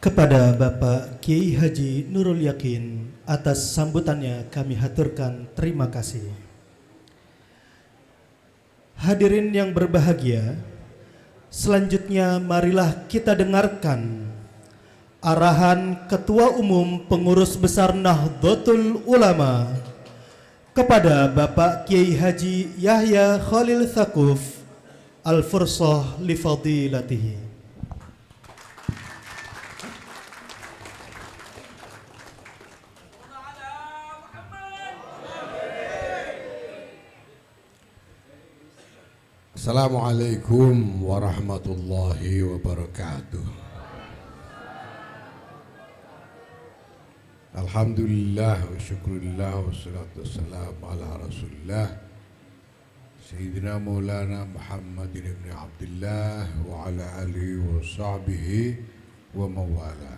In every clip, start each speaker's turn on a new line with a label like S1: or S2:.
S1: Kepada Bapak Kiai Haji Nurul Yakin atas sambutannya kami haturkan terima kasih. Hadirin yang berbahagia, selanjutnya marilah kita dengarkan arahan Ketua Umum Pengurus Besar Nahdlatul Ulama kepada Bapak Kiai Haji Yahya Khalil Tsaquf Al-Fursah li Fadilatihi.
S2: Assalamualaikum warahmatullahi wabarakatuh. Alhamdulillah wa syukurillah wa salatu wassalamu ala rasulillah Sayyidina Maulana Muhammadin ibn Abdullah wa ala alihi wa sahbihi wa mawala.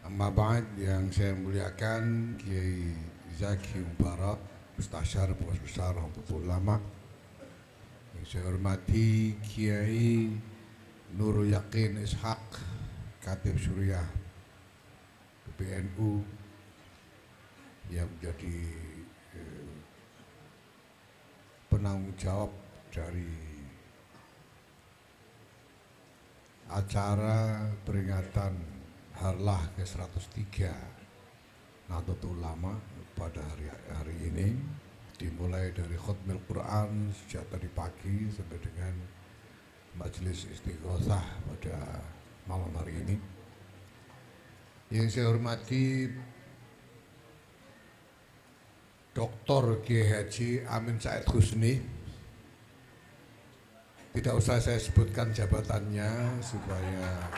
S2: Amma ba'd, yang saya muliakan Kiai Zaki Mubarak, Mustasyar Pengurus Besar Nahdlatul Ulama. Saya hormati Kiai Nurul Yakin Ishaq, Khatib Suriah PBNU yang menjadi penanggung jawab dari acara peringatan Harlah ke-103 Nahdlatul Ulama pada hari ini, dimulai dari khutbah Quran sejak tadi pagi sampai dengan majelis istighosah pada malam hari ini. Yang saya hormati Dr. Kiai Haji Amin Said Husni, tidak usah saya sebutkan jabatannya supaya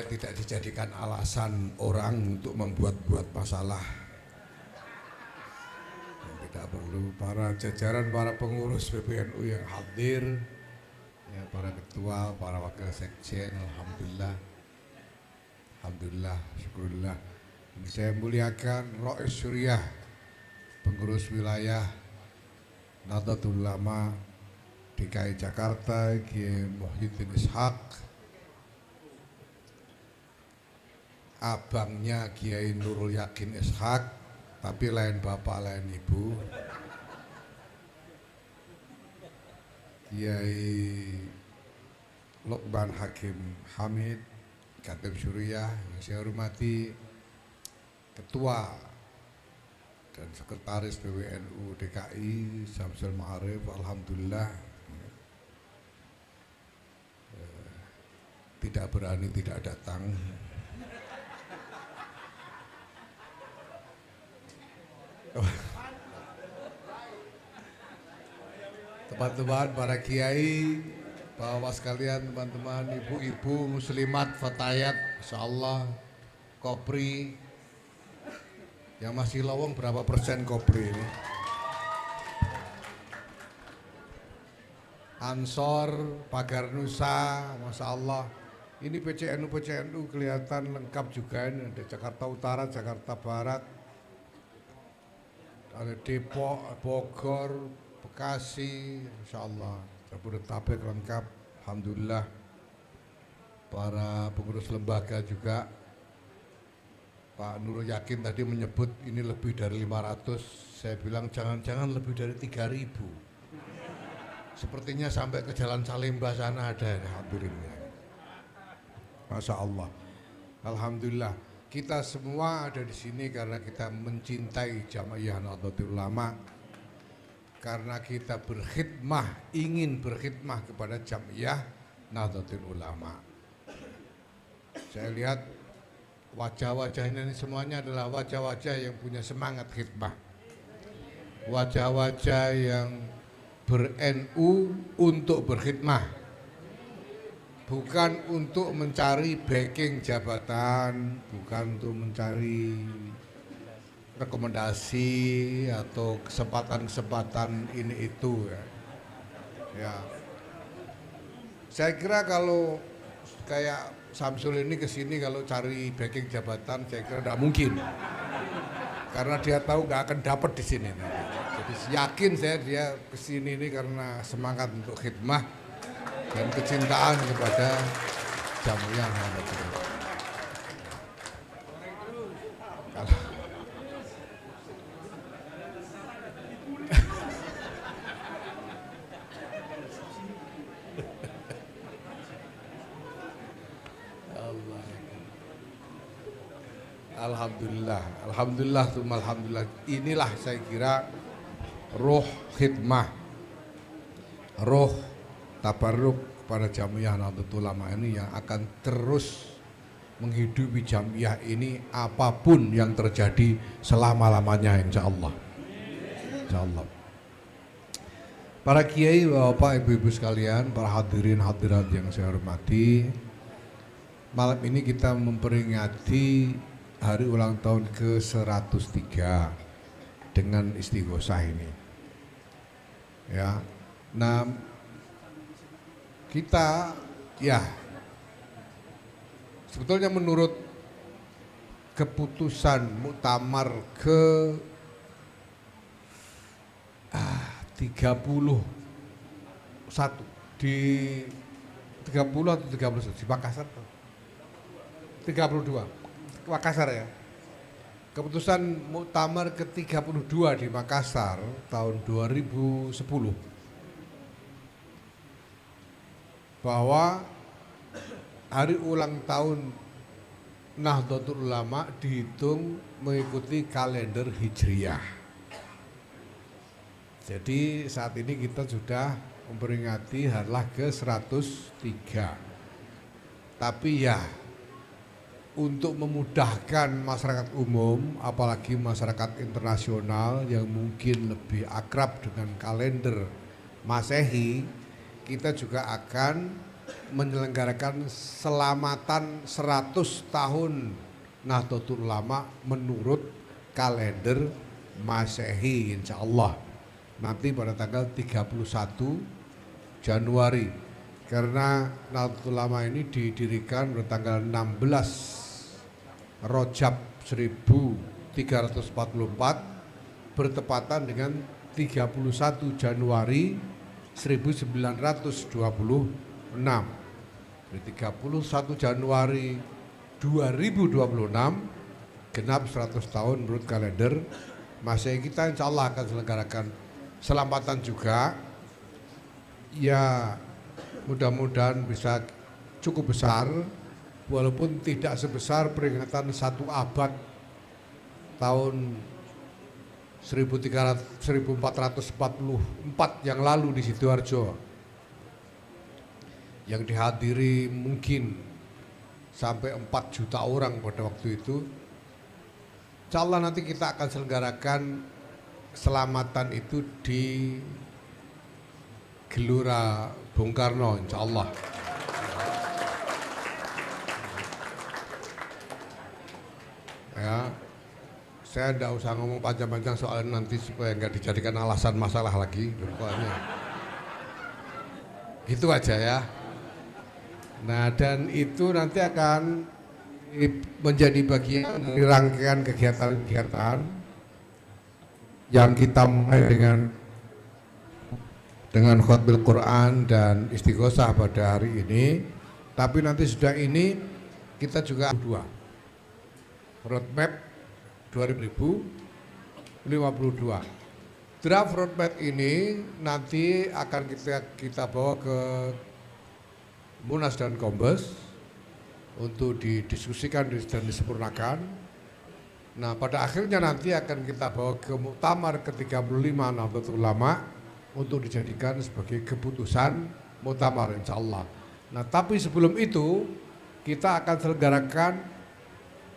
S2: tidak dijadikan alasan orang untuk membuat-buat masalah yang tidak perlu. Para jajaran, para pengurus PBNU yang hadir, ya, para ketua, para wakil sekjen, alhamdulillah, syukurillah. Ini saya muliakan Rois Suriah, pengurus wilayah Nahdlatul Ulama DKI Jakarta, Kiai Muhyiddin Ishaq, abangnya Kiai Nurul Yakin Ishaq, tapi lain bapak lain ibu, Kiai Luqman Hakim Hamid, Khatib Suriah. Yang saya hormati Ketua dan Sekretaris PBNU DKI Syamsul Ma'arif, alhamdulillah tidak berani tidak datang. Teman-teman, para kiai, bapak sekalian, teman-teman, ibu-ibu muslimat, fatayat, insyaallah, kopri, yang masih lowong berapa persen kopri ini? Ansor, Pagar Nusa, masya Allah. Ini PCNU kelihatan lengkap juga ini. Ada Jakarta Utara, Jakarta Barat, ada Depok, Bogor, Bekasi, insya Allah, Jabodetabek lengkap, alhamdulillah. Para pengurus lembaga juga, Pak Nurul Yakin tadi menyebut ini lebih dari 500, saya bilang jangan-jangan lebih dari 3000. Sepertinya sampai ke Jalan Salemba sana ada yang hadirinnya. Masya Allah, alhamdulillah. Kita semua ada di sini karena kita mencintai Jamaiyah Nahdlatul Ulama, karena kita berkhidmah, ingin berkhidmah kepada Jamaiyah Nahdlatul Ulama. Saya lihat wajah-wajahnya ini semuanya adalah wajah-wajah yang punya semangat khidmah, wajah-wajah yang ber-NU untuk berkhidmah, bukan untuk mencari backing jabatan, bukan untuk mencari rekomendasi atau kesempatan-kesempatan ini itu, ya. Saya kira kalau kayak Samsul ini kesini kalau cari backing jabatan, saya kira tidak mungkin, karena dia tahu nggak akan dapat di sini nanti. Jadi yakin saya dia kesini ini karena semangat untuk khidmah dan kecintaan kepada Jamiyah Nahdlatul Ulama. Alhamdulillah, alhamdulillah, alhamdulillah. Inilah saya kira roh khidmah, roh tabarruk kepada Jamiyah Nahdlatul Ulama ini yang akan terus menghidupi Jamiyah ini apapun yang terjadi selama-lamanya, insya Allah. Insya Allah. Para kiai, bapak, ibu-ibu sekalian, para hadirin hadirat yang saya hormati, malam ini kita memperingati hari ulang tahun ke-103 dengan istighosah ini. Ya. Nah, kita ya sebetulnya menurut keputusan muktamar ke 31 di 30 atau 31 di Makassar 32 Makassar ya. Keputusan muktamar ke-32 di Makassar tahun 2010 bahwa hari ulang tahun Nahdlatul Ulama dihitung mengikuti kalender Hijriyah. Jadi saat ini kita sudah memperingati harlah ke-103. Tapi ya, untuk memudahkan masyarakat umum, apalagi masyarakat internasional yang mungkin lebih akrab dengan kalender Masehi, kita juga akan menyelenggarakan selamatan 100 tahun Nahdlatul Ulama menurut kalender Masehi, insya Allah nanti pada tanggal 31 Januari, karena Nahdlatul Ulama ini didirikan pada tanggal 16 Rajab 1344 bertepatan dengan 31 Januari 1926. Di 31 Januari 2026 genap 100 tahun menurut kalender Masehi. Kita insya Allah akan selenggarakan selamatan juga. Ya, mudah-mudahan bisa cukup besar, walaupun tidak sebesar peringatan 1 abad tahun 1444 yang lalu di Sidoarjo, yang dihadiri mungkin sampai 4 juta orang pada waktu itu. Insya Allah nanti kita akan selenggarakan selamatan itu di Gelora Bung Karno, insya Allah. Ya, saya tidak usah ngomong panjang-panjang soalnya nanti supaya nggak dijadikan alasan masalah lagi. Pokoknya itu aja ya. Nah, dan itu nanti akan menjadi bagian dari rangkaian kegiatan-kegiatan yang kita mulai dengan khutbah Quran dan istighosah pada hari ini. Tapi nanti sudah ini kita juga roadmap 2052. Draft roadmap ini nanti akan kita bawa ke Munas dan Kombes untuk didiskusikan dan disempurnakan. Nah, pada akhirnya nanti akan kita bawa ke Muktamar ke-35 Nahdlatul Ulama untuk dijadikan sebagai keputusan Muktamar, insya Allah. Nah, tapi sebelum itu kita akan selenggarakan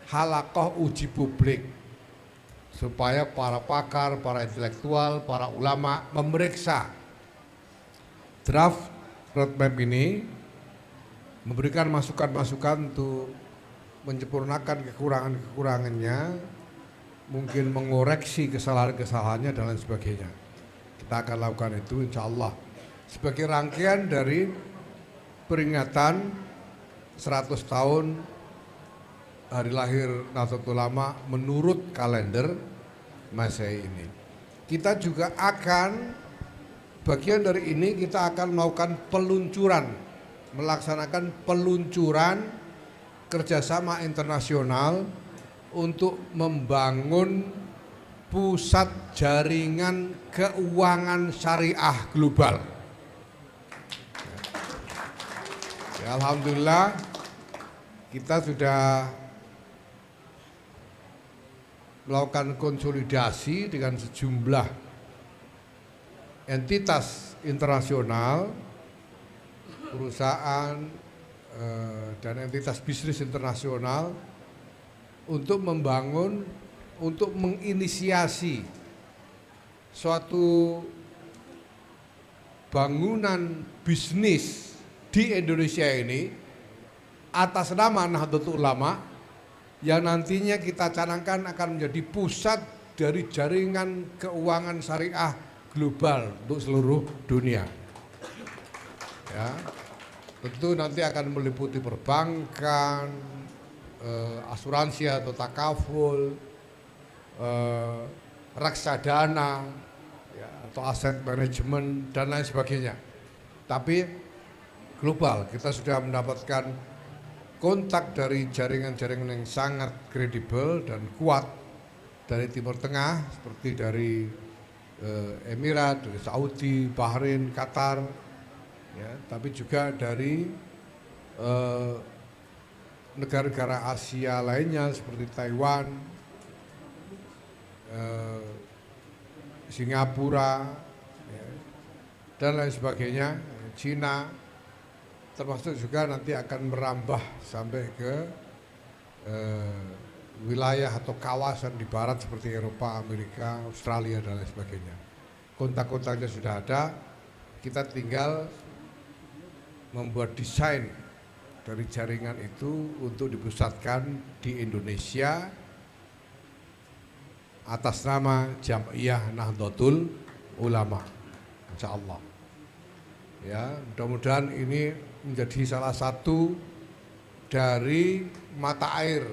S2: halaqah uji publik supaya para pakar, para intelektual, para ulama memeriksa draft roadmap ini, memberikan masukan-masukan untuk menyempurnakan kekurangan-kekurangannya, mungkin mengoreksi kesalahan-kesalahannya dan lain sebagainya. Kita akan lakukan itu insya Allah sebagai rangkaian dari peringatan 100 tahun hari lahir Nahdlatul Ulama menurut kalender Masehi ini. kita juga akan bagian dari ini kita akan melakukan melaksanakan peluncuran kerjasama internasional untuk membangun pusat jaringan keuangan syariah global. Ya, alhamdulillah kita sudah melakukan konsolidasi dengan sejumlah entitas internasional, perusahaan dan entitas bisnis internasional untuk menginisiasi suatu bangunan bisnis di Indonesia ini atas nama Nahdlatul Ulama yang nantinya kita canangkan akan menjadi pusat dari jaringan keuangan syariah global untuk seluruh dunia. Ya, tentu nanti akan meliputi perbankan, asuransi atau takaful, reksadana, ya, atau aset manajemen dan lain sebagainya. Tapi global, kita sudah mendapatkan kontak dari jaringan-jaringan yang sangat kredibel dan kuat dari Timur Tengah seperti dari Emirat, dari Saudi, Bahrain, Qatar, ya, tapi juga dari negara-negara Asia lainnya seperti Taiwan, Singapura, ya, dan lain sebagainya, Cina, termasuk juga nanti akan merambah sampai ke wilayah atau kawasan di barat seperti Eropa, Amerika, Australia dan lain sebagainya. Kontak-kontaknya sudah ada, kita tinggal membuat desain dari jaringan itu untuk dipusatkan di Indonesia atas nama Jam'iyah Nahdlatul Ulama, insyaallah. Ya, mudah-mudahan ini menjadi salah satu dari mata air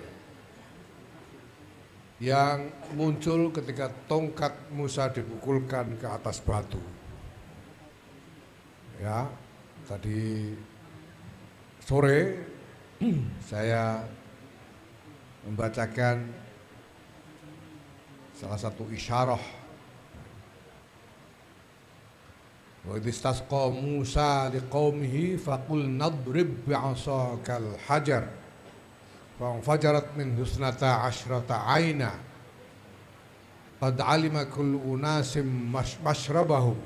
S2: yang muncul ketika tongkat Musa dipukulkan ke atas batu. Ya, tadi sore saya membacakan salah satu isyarah wa istasqa Musa liqaumihi faqul nadrib bi'asakal hajar فانفجرت من اثنتا عشرة عينا قد علم كل أناس مشربهم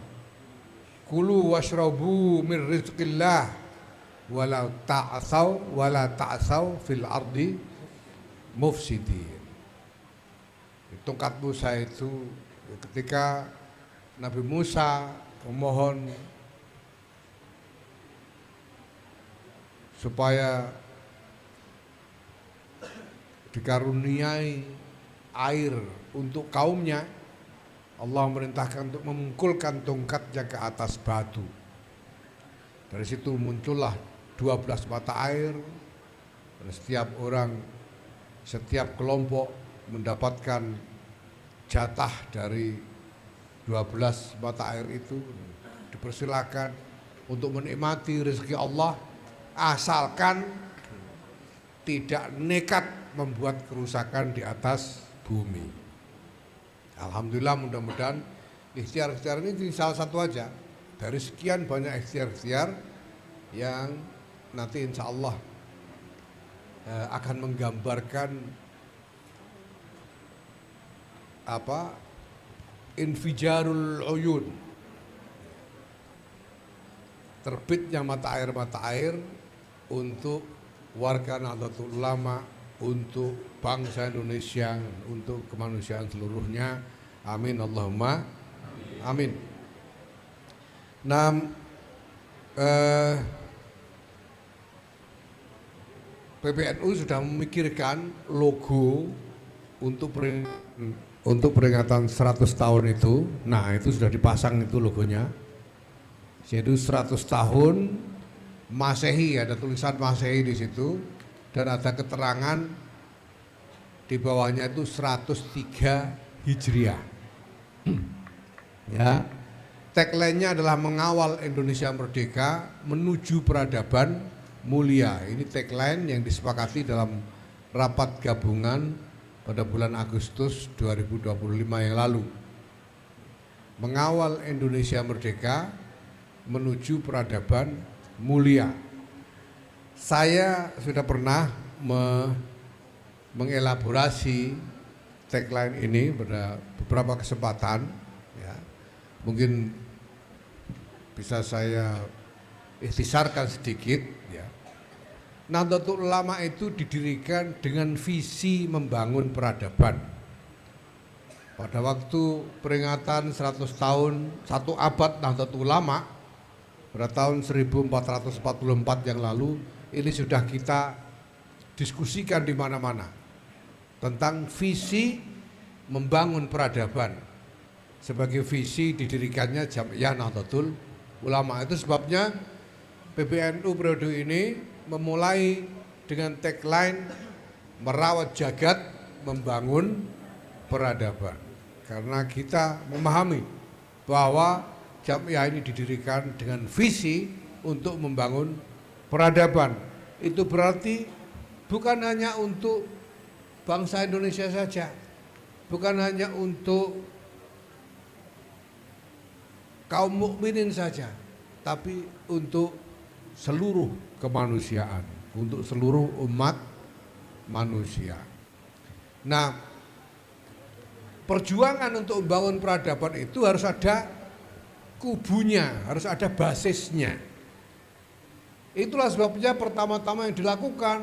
S2: كلوا واشربوا من رزق الله ولا تعثوا في الأرض مفسدين. Tongkat Musa itu ketika Nabi Musa memohon supaya dikaruniai air untuk kaumnya, Allah merintahkan untuk memukulkan tongkatnya ke atas batu. Dari situ muncullah 12 mata air, dan setiap kelompok mendapatkan jatah dari 12 mata air itu. Dipersilakan untuk menikmati rezeki Allah asalkan tidak nekat membuat kerusakan di atas bumi. Alhamdulillah, mudah-mudahan ikhtiar-ikhtiar ini salah satu aja dari sekian banyak ikhtiar-ikhtiar yang nanti insya Allah akan menggambarkan infijarul uyun, terbitnya mata air untuk warga Nahdlatul Ulama, untuk bangsa Indonesia, untuk kemanusiaan seluruhnya. Amin Allahumma amin. Nah, PBNU sudah memikirkan logo untuk peringatan 100 tahun itu. Nah, itu sudah dipasang itu logonya. Yaitu 100 tahun Masehi, ada tulisan Masehi di situ. Dan ada keterangan di bawahnya itu 103 Hijriah. Ya. Tagline-nya adalah mengawal Indonesia merdeka menuju peradaban mulia. Ini tagline yang disepakati dalam rapat gabungan pada bulan Agustus 2025 yang lalu. Mengawal Indonesia merdeka menuju peradaban mulia. Saya sudah pernah mengelaborasi tagline ini pada beberapa kesempatan. Ya. Mungkin bisa saya ikhtisarkan sedikit. Ya. Nahdlatul Ulama itu didirikan dengan visi membangun peradaban. Pada waktu peringatan 100 tahun, 1 abad Nahdlatul Ulama, pada tahun 1444 yang lalu, ini sudah kita diskusikan di mana-mana tentang visi membangun peradaban. Sebagai visi didirikannya Jam'iyah Nahdlatul Ulama. Itu sebabnya PBNU periode ini memulai dengan tagline merawat jagat, membangun peradaban. Karena kita memahami bahwa Jam'iyah ini didirikan dengan visi untuk membangun peradaban. Itu berarti bukan hanya untuk bangsa Indonesia saja, bukan hanya untuk kaum mukminin saja, tapi untuk seluruh kemanusiaan, untuk seluruh umat manusia. Nah, perjuangan untuk membangun peradaban itu harus ada kubunya, harus ada basisnya. Itulah sebabnya pertama-tama yang dilakukan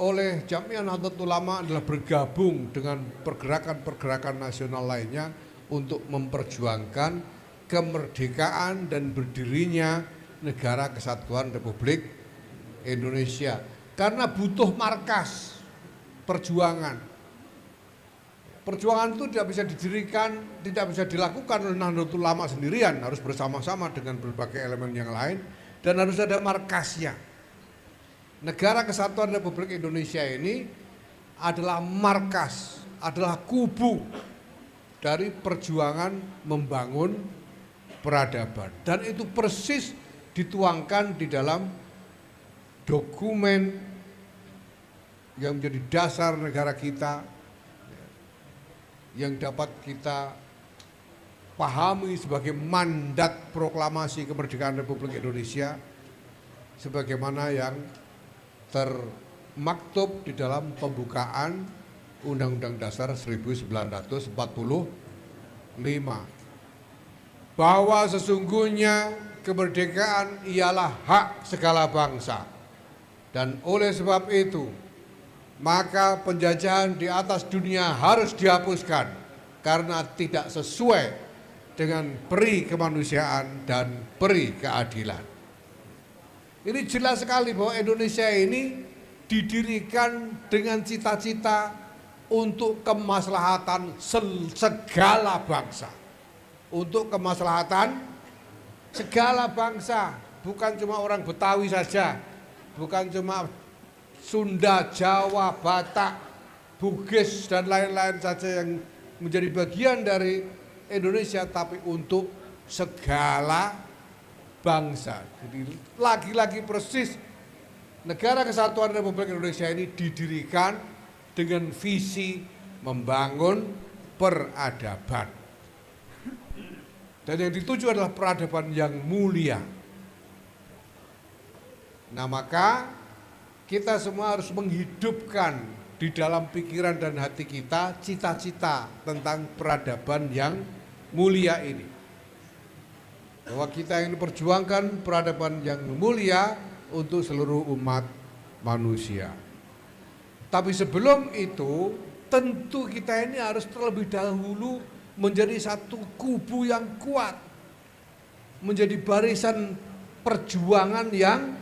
S2: oleh Jam'iyah Nahdlatul Ulama adalah bergabung dengan pergerakan-pergerakan nasional lainnya untuk memperjuangkan kemerdekaan dan berdirinya Negara Kesatuan Republik Indonesia. Karena butuh markas perjuangan. Perjuangan itu tidak bisa didirikan, tidak bisa dilakukan oleh Nahdlatul Ulama sendirian, harus bersama-sama dengan berbagai elemen yang lain dan harus ada markasnya. Negara Kesatuan Republik Indonesia ini adalah markas, adalah kubu dari perjuangan membangun peradaban, dan itu persis dituangkan di dalam dokumen yang menjadi dasar negara kita, yang dapat kita pahami sebagai mandat proklamasi kemerdekaan Republik Indonesia, sebagaimana yang termaktub di dalam pembukaan Undang-Undang Dasar 1945, bahwa sesungguhnya kemerdekaan ialah hak segala bangsa, dan oleh sebab itu maka penjajahan di atas dunia harus dihapuskan karena tidak sesuai dengan peri kemanusiaan dan peri keadilan. Ini jelas sekali bahwa Indonesia ini didirikan dengan cita-cita untuk kemaslahatan segala bangsa. Untuk kemaslahatan segala bangsa, bukan cuma orang Betawi saja, bukan cuma Sunda, Jawa, Batak, Bugis dan lain-lain saja yang menjadi bagian dari Indonesia, tapi untuk segala bangsa. Jadi lagi-lagi persis Negara Kesatuan Republik Indonesia ini didirikan dengan visi membangun peradaban. Dan yang dituju adalah peradaban yang mulia. Nah, maka kita semua harus menghidupkan di dalam pikiran dan hati kita cita-cita tentang peradaban yang mulia ini. Bahwa kita ingin perjuangkan peradaban yang mulia untuk seluruh umat manusia. Tapi sebelum itu, tentu kita ini harus terlebih dahulu menjadi satu kubu yang kuat, menjadi barisan perjuangan yang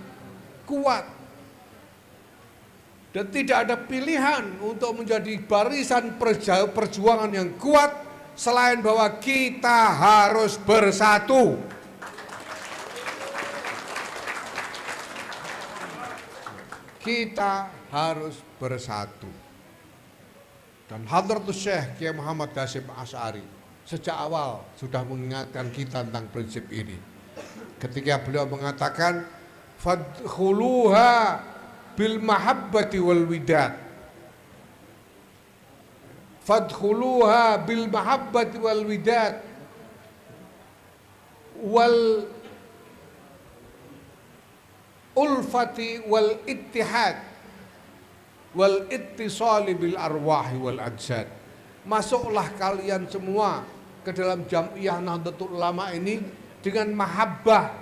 S2: kuat. Dan tidak ada pilihan untuk menjadi barisan perjuangan yang kuat selain bahwa kita harus bersatu. Kita harus bersatu. Dan Hadratus Syekh Kiai Muhammad Hasyim Asy'ari sejak awal sudah mengingatkan kita tentang prinsip ini. Ketika beliau mengatakan fadkhuluha bil mahabbati wal widad. Fadkhuluha bil mahabbati wal widad wal ulfati wal ittihad wal ittisali bil arwahi wal ajsad. Masuklah kalian semua ke dalam Jam'iyah Nahdlatul Ulama ini dengan mahabbah,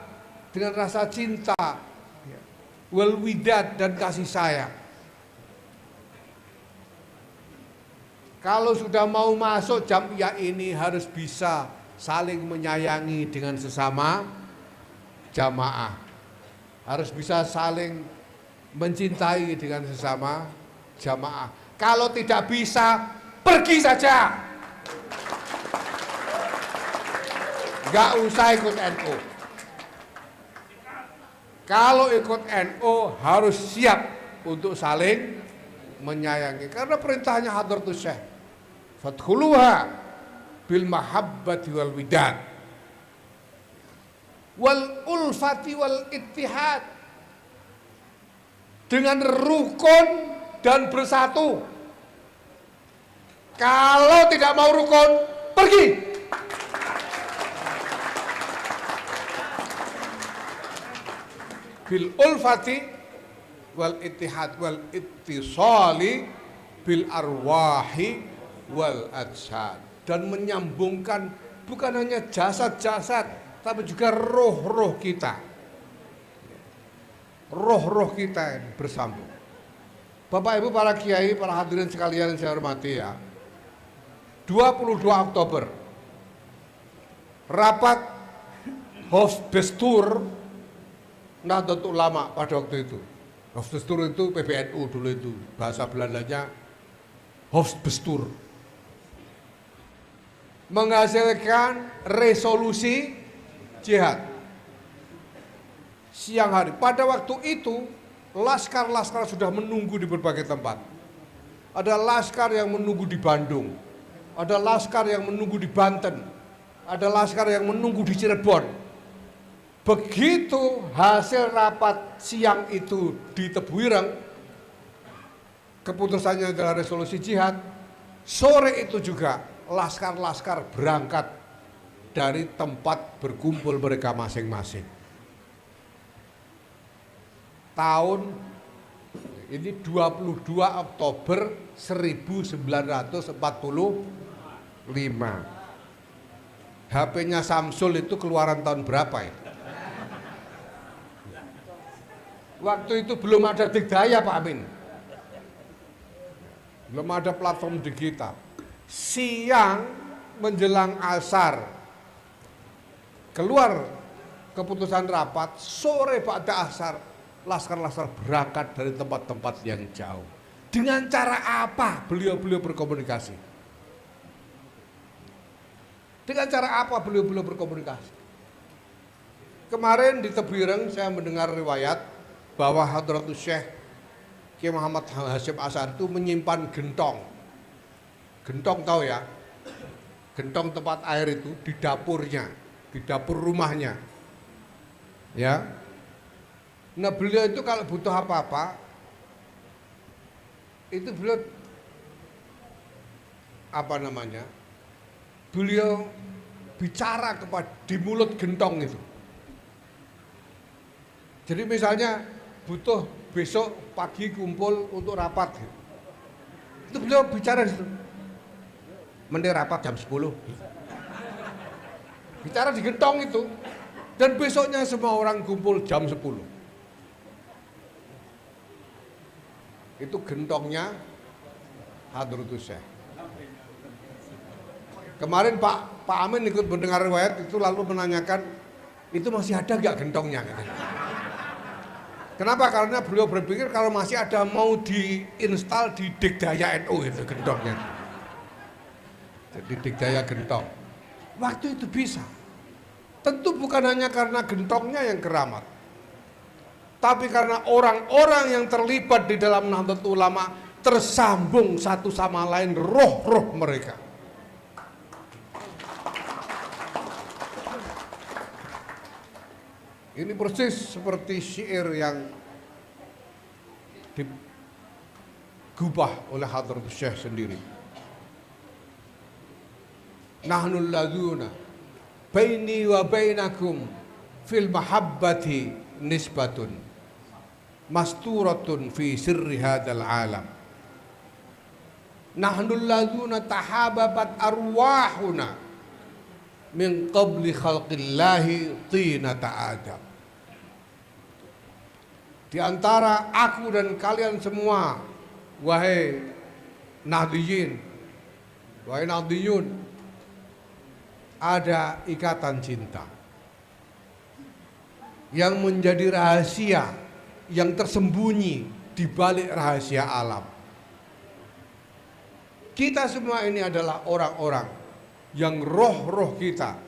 S2: dengan rasa cinta, wal widad, dan kasih sayang. Kalau sudah mau masuk Jam'iyah ini harus bisa saling menyayangi dengan sesama jamaah. Harus bisa saling mencintai dengan sesama jamaah. Kalau tidak bisa, pergi saja. Gak usah ikut NU. Kalau ikut NU harus siap untuk saling menyayangi. Karena perintahnya Hadratus Syekh, fadkhuluha bil mahabbati wal widad wal ulfati wal ittihad, dengan rukun dan bersatu. Kalau tidak mau rukun, pergi. Bil ulfati wal ittihad wal ittisali bil arwahi wal ajsad, dan menyambungkan bukan hanya jasad-jasad tapi juga roh-roh kita. Roh-roh kita ini bersambung. Bapak Ibu, para kiai, para hadirin sekalian yang saya hormati ya. 22 Oktober rapat Hofdestur Nahdlatul Ulama pada waktu itu. Hofdestur itu PBNU dulu, itu bahasa Belandanya Hofdestur, menghasilkan resolusi jihad siang hari. Pada waktu itu laskar-laskar sudah menunggu di berbagai tempat. Ada laskar yang menunggu di Bandung, ada laskar yang menunggu di Banten, ada laskar yang menunggu di Cirebon. Begitu hasil rapat siang itu di Tebuireng, keputusannya adalah resolusi jihad. Sore itu juga laskar-laskar berangkat dari tempat berkumpul mereka masing-masing. Tahun ini 22 Oktober 1945. HP-nya Samsul itu keluaran tahun berapa ya? Waktu itu belum ada digdaya, Pak Amin. Belum ada platform digital. Siang menjelang asar keluar keputusan rapat, sore pada asar laskar-laskar berangkat dari tempat-tempat yang jauh. Dengan cara apa beliau-beliau berkomunikasi? Dengan cara apa beliau-beliau berkomunikasi? Kemarin di Tebuireng saya mendengar riwayat bahwa Hadratus Syekh Kiai Muhammad Hasyim Asy'ari itu menyimpan gentong. Gentong tahu ya? Gentong tempat air itu di dapurnya, di dapur rumahnya. Ya. Nah, beliau itu kalau butuh apa-apa itu beliau beliau bicara kepada di mulut gentong itu. Jadi misalnya butuh besok pagi kumpul untuk rapat, itu beliau bicara di situ. Mending rapat jam 10. Bicara di gentong itu. Dan besoknya semua orang kumpul jam 10. Itu gentongnya Hadratus Syekh. Kemarin Pak Amin ikut mendengar riwayat itu lalu menanyakan, itu masih ada gak gentongnya? Kenapa? Karena beliau berpikir kalau masih ada mau diinstal di Digdaya NU itu gentongnya. Jadi Digdaya gentong. Waktu itu bisa. Tentu bukan hanya karena gentongnya yang keramat, tapi karena orang-orang yang terlibat di dalam Nahdlatul Ulama tersambung satu sama lain roh-roh mereka. Ini persis seperti syair yang digubah oleh Hadratus Syekh sendiri. Nahnul ladzuna baini wa bainakum fil mahabbati nisbatun masturatun fi sirri hadzal alam. Nahnul ladzuna tahababat arwahuna min qabli khalqillahi tinata adam. Di antara aku dan kalian semua, wahai Nahdiyin, wahai Nahdiyun, ada ikatan cinta yang menjadi rahasia yang tersembunyi di balik rahasia alam. Kita semua ini adalah orang-orang yang roh-roh kita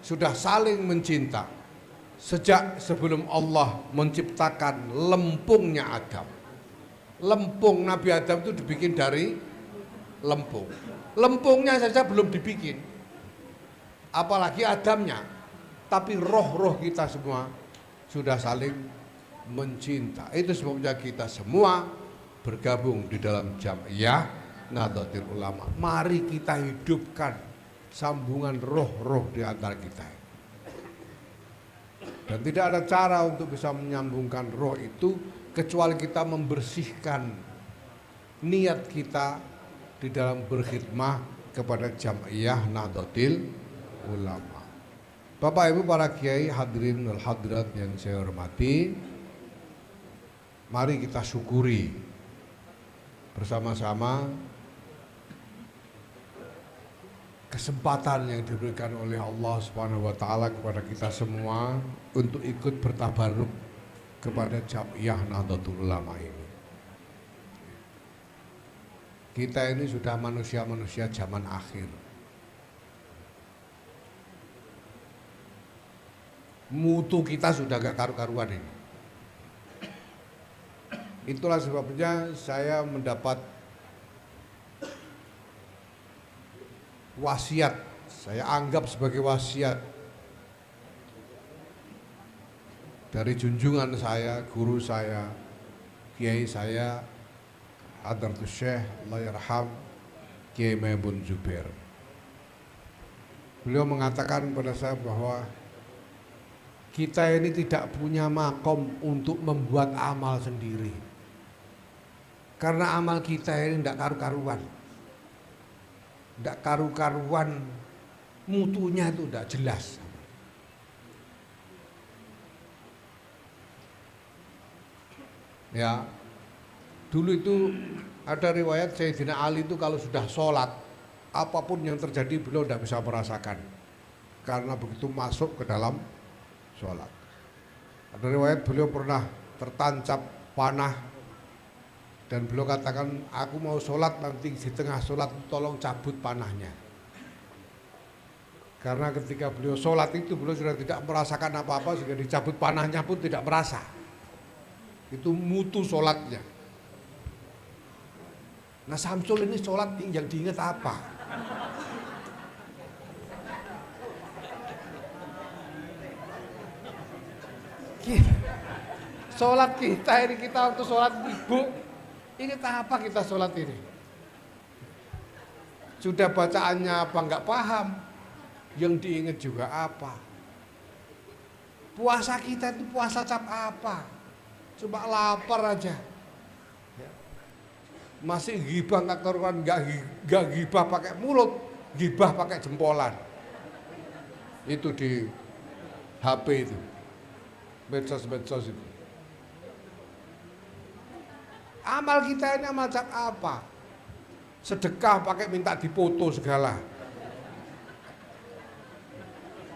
S2: sudah saling mencinta sejak sebelum Allah menciptakan lempungnya Adam. Lempung Nabi Adam itu dibikin dari lempung. Lempungnya saja belum dibikin, apalagi Adamnya. Tapi roh-roh kita semua sudah saling mencinta. Itu sebabnya kita semua bergabung di dalam Jam'iyah Nahdlatul Ulama. Mari kita hidupkan sambungan roh-roh di antara kita. Dan tidak ada cara untuk bisa menyambungkan roh itu kecuali kita membersihkan niat kita di dalam berkhidmah kepada Jam'iyah Nahdlatul Ulama. Bapak Ibu para kiai, hadirin wal hadirat yang saya hormati, mari kita syukuri bersama-sama kesempatan yang diberikan oleh Allah Subhanahu wa taala kepada kita semua untuk ikut bertabaruk kepada Jam'iyah Nahdlatul Ulama ini. Kita ini sudah manusia-manusia zaman akhir. Mutu kita sudah gak karu-karuan ini. Itulah sebabnya saya mendapat wasiat, saya anggap sebagai wasiat dari junjungan saya, guru saya, kiai saya, Hadratus Syekh Allah yarham Kiai Maimun Zubair. Beliau mengatakan kepada saya bahwa kita ini tidak punya makom untuk membuat amal sendiri, karena amal kita ini tidak karu-karuan. Tidak karu-karuan, mutunya itu tidak jelas. Ya, dulu itu ada riwayat Sayyidina Ali itu kalau sudah sholat, apapun yang terjadi beliau tidak bisa merasakan, karena begitu masuk ke dalam sholat. Ada riwayat beliau pernah tertancap panah, dan beliau katakan, aku mau sholat, nanti di tengah sholat tolong cabut panahnya. Karena ketika beliau sholat itu beliau sudah tidak merasakan apa-apa, sehingga dicabut panahnya pun tidak merasa. Itu mutu sholatnya. Nah, Samsul ini sholat yang diingat apa? Sholat kita ini, kita waktu sholat ibu, ingat apa kita sholat ini? Sudah bacaannya apa enggak paham, yang diingat juga apa? Puasa kita itu puasa cap apa? Cuma lapar aja. Masih gibah enggak karuan, enggak gibah pakai mulut, gibah pakai jempolan. Itu di HP itu, medsos itu. Amal kita ini amal cap apa? Sedekah pakai minta dipoto segala.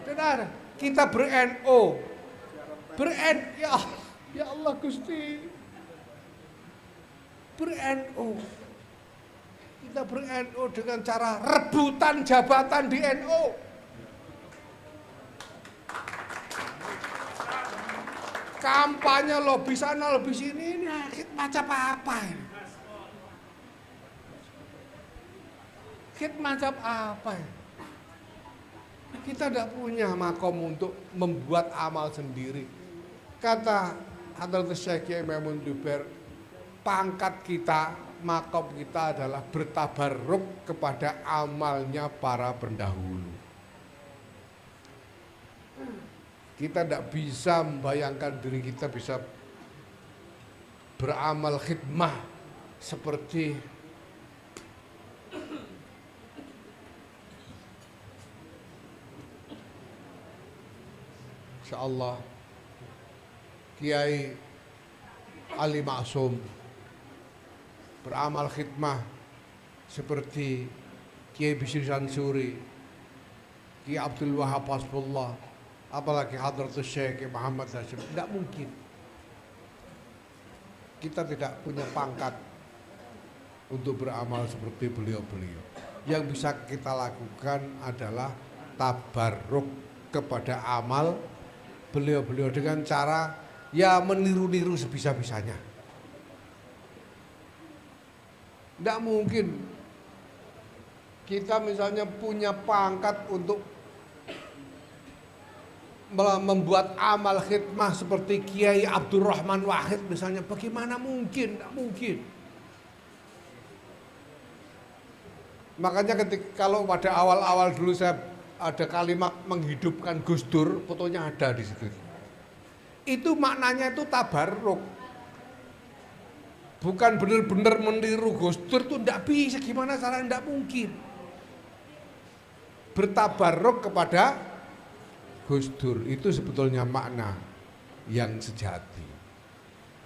S2: Benar, kita ber-NO. Ya Allah Gusti. Ber-NO. Kita ber-NO dengan cara rebutan jabatan di NO. Kampanye lobby sana lobby sini, ini macam apa ini? Macam apa ini? Kita tidak punya makom untuk membuat amal sendiri. Kata Hadratus Syekh Kiai Maimun Duber, pangkat kita, makom kita adalah bertabarruk kepada amalnya para pendahulu. Kita tidak bisa membayangkan diri kita bisa beramal khidmah seperti insyaallah Kiai Ali Maksum, beramal khidmah seperti Kiai Bisri Sansuri, Kiai Abdul Wahab Hasbullah, apalagi Hadratus Syekh Muhammad Hashim. Tidak mungkin. Kita tidak punya pangkat untuk beramal seperti beliau-beliau. Yang bisa kita lakukan adalah tabarruk kepada amal beliau-beliau dengan cara ya meniru-niru sebisa-bisanya. Tidak mungkin kita misalnya punya pangkat untuk membuat amal khidmah seperti Kiai Abdurrahman Wahid misalnya. Bagaimana mungkin? Tidak mungkin. Makanya kalau pada awal-awal dulu saya ada kalimat menghidupkan Gus Dur, fotonya ada di situ. Itu maknanya itu tabarruk. Bukan benar-benar meniru Gus Dur, itu tidak bisa. Gimana caranya? Tidak mungkin. Bertabarruk kepada Gus Dur itu sebetulnya makna yang sejati.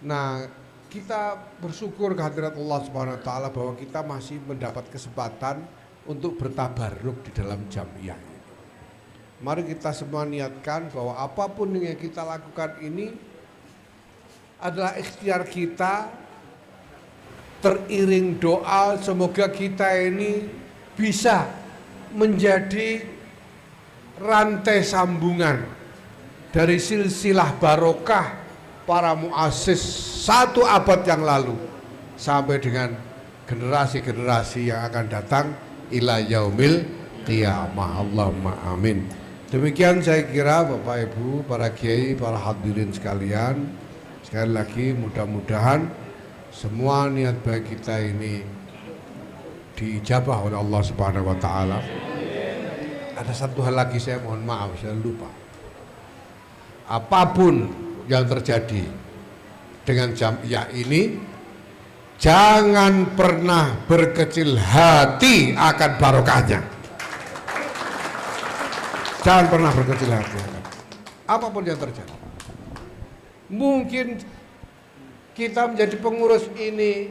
S2: Nah, kita bersyukur kehadirat Allah Subhanahu wa taala bahwa kita masih mendapat kesempatan untuk bertabarruk di dalam jamiah ini. Mari kita semua niatkan bahwa apapun yang kita lakukan ini adalah ikhtiar kita, teriring doa semoga kita ini bisa menjadi rantai sambungan dari silsilah barokah para muassis 1 abad yang lalu sampai dengan generasi-generasi yang akan datang ila yaumil qiyamah. Allahumma amin. Demikian saya kira Bapak Ibu, para kiai, para hadirin sekalian, sekali lagi mudah-mudahan semua niat baik kita ini diijabah oleh Allah Subhanahu wa taala. Ada satu hal lagi saya mohon maaf, saya lupa. Apapun yang terjadi dengan jamiah ini, jangan pernah berkecil hati akan barokahnya. Jangan pernah berkecil hati. Apapun yang terjadi. Mungkin kita menjadi pengurus ini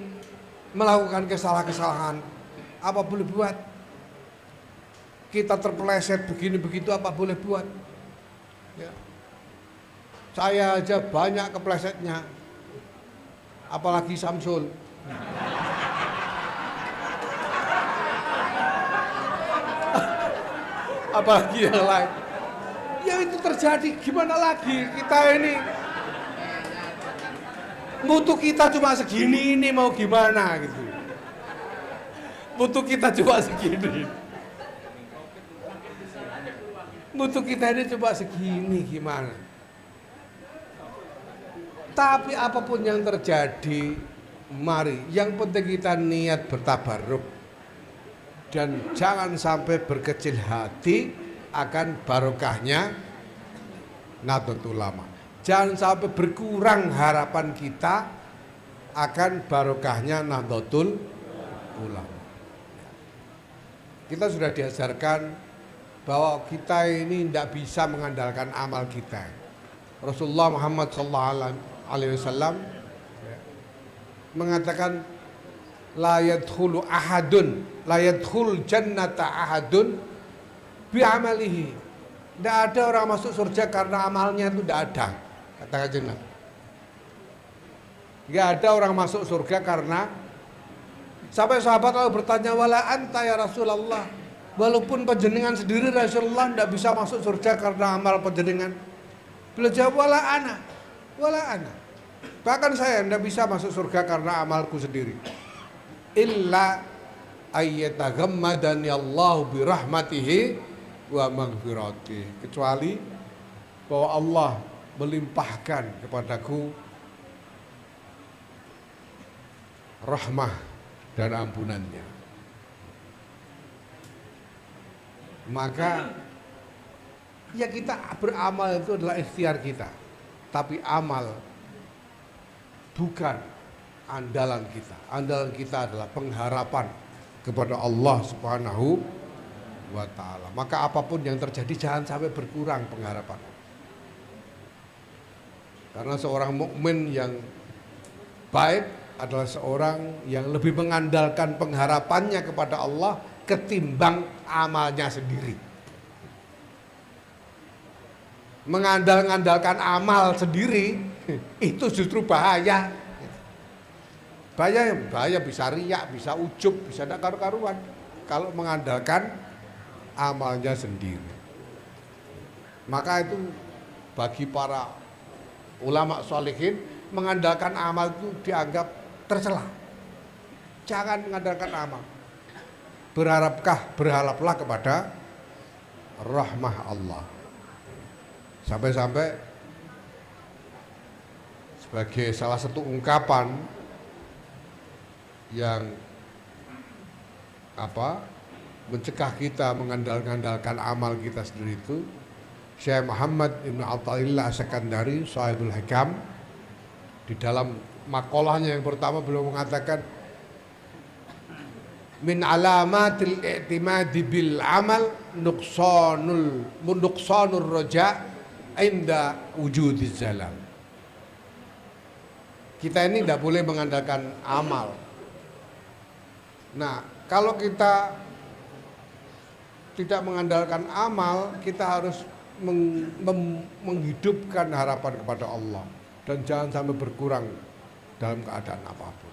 S2: melakukan kesalahan-kesalahan. Apa boleh buat? Kita terpeleset begini begitu, apa boleh buat? Ya. Saya aja banyak keplesetnya. Apalagi Samsul. Apalagi yang lain. Ya itu terjadi, gimana lagi kita ini. Mutu kita cuma segini ini mau gimana gitu. Mutu kita cuma segini. Mutu kita ini cuma segini gimana. Tapi apapun yang terjadi, mari yang penting kita niat bertabarruk. Dan jangan sampai berkecil hati akan barokahnya Nahdlatul Ulama. Jangan sampai berkurang harapan kita akan barokahnya Nahdlatul Ulama. Kita sudah diajarkan bahwa kita ini tidak bisa mengandalkan amal kita. Rasulullah Muhammad SAW mengatakan la yadkhul jannata ahadun bi amalihi. Tidak ada orang masuk surga karena amalnya itu tidak ada. Kata Kanjeng Nabi. Tidak ada orang masuk surga karena, sampai sahabat lalu bertanya, wala anta ya Rasulullah, walaupun panjenengan sendiri Rasulullah tidak bisa masuk surga karena amal panjenengan. Beliau jawab wala ana. Bahkan saya tidak bisa masuk surga karena amalku sendiri. Illa ayyataghammadani Allah birahmatihi wa maghfiratihi, kecuali bahwa Allah melimpahkan kepadaku rahmah dan ampunannya. Maka ya kita beramal itu adalah ikhtiar kita, tapi amal bukan andalan kita. Andalan kita adalah pengharapan kepada Allah Subhanahu wa ta'ala. Maka apapun yang terjadi jangan sampai berkurang pengharapan. Karena seorang mukmin yang baik adalah seorang yang lebih mengandalkan pengharapannya kepada Allah ketimbang amalnya sendiri. Mengandalkan amal sendiri itu justru bahaya. Bahaya bisa riak, bisa ujub, bisa tidak karu-karuan kalau mengandalkan amalnya sendiri. Maka itu bagi para ulama sholihin, mengandalkan amal itu dianggap tercela. Jangan mengandalkan amal. Berharaplah kepada rahmah Allah. Sampai-sampai sebagai salah satu ungkapan yang mencegah kita mengandalkan amal kita sendiri itu, Syekh Muhammad Ibn Athaillah As-Sakandari Shahidul Hikam di dalam makalahnya yang pertama beliau mengatakan, min alamatil i'timadi bil amal nuqsanur raja inda wujudiz zalal. Kita ini tidak boleh mengandalkan amal. Nah, kalau kita tidak mengandalkan amal, kita harus menghidupkan harapan kepada Allah dan jangan sampai berkurang dalam keadaan apapun.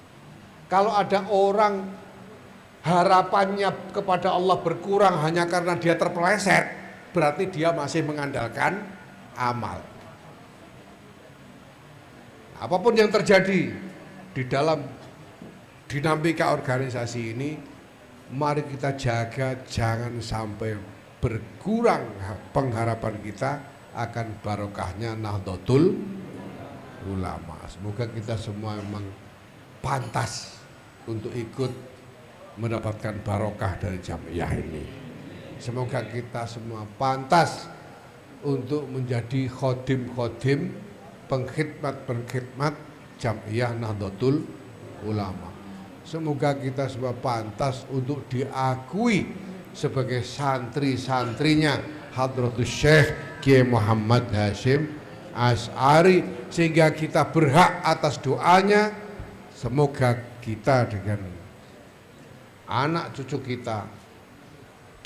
S2: Kalau ada orang harapannya kepada Allah berkurang hanya karena dia terpeleset, berarti dia masih mengandalkan amal. Apapun yang terjadi di dalam dinamika organisasi ini, mari kita jaga jangan sampai berkurang pengharapan kita akan barokahnya Nahdlatul Ulama. Semoga kita semua memang pantas untuk ikut mendapatkan barokah dari jamiah ini. Semoga kita semua pantas untuk menjadi khodim-khodim, pengkhidmat jamiah Nahdlatul Ulama. Semoga kita semua pantas untuk diakui sebagai santri-santrinya Hadratus Syekh Kiai Muhammad Hasyim Asy'ari, sehingga kita berhak atas doanya. Semoga kita dengan anak cucu kita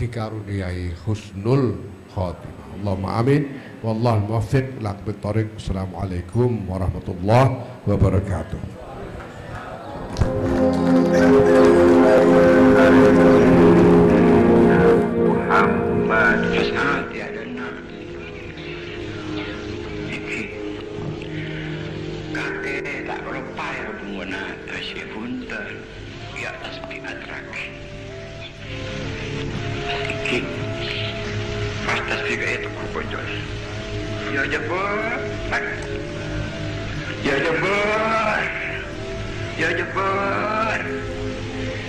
S2: dikaruniai husnul khotimah. Allahumma amin. Wallahul muwaffiq ila aqwamit thoriq. Assalamualaikum warahmatullahi wabarakatuh.
S3: Muhammad Fas'ad ya dana iki kate tak lupa ya bunga asyifunda ya tasbi atrak iki pas tasbi itu kupojol ya jebol ya jebol ya jebol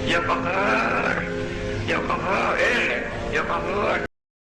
S3: ya bahar ya bahar ya bahar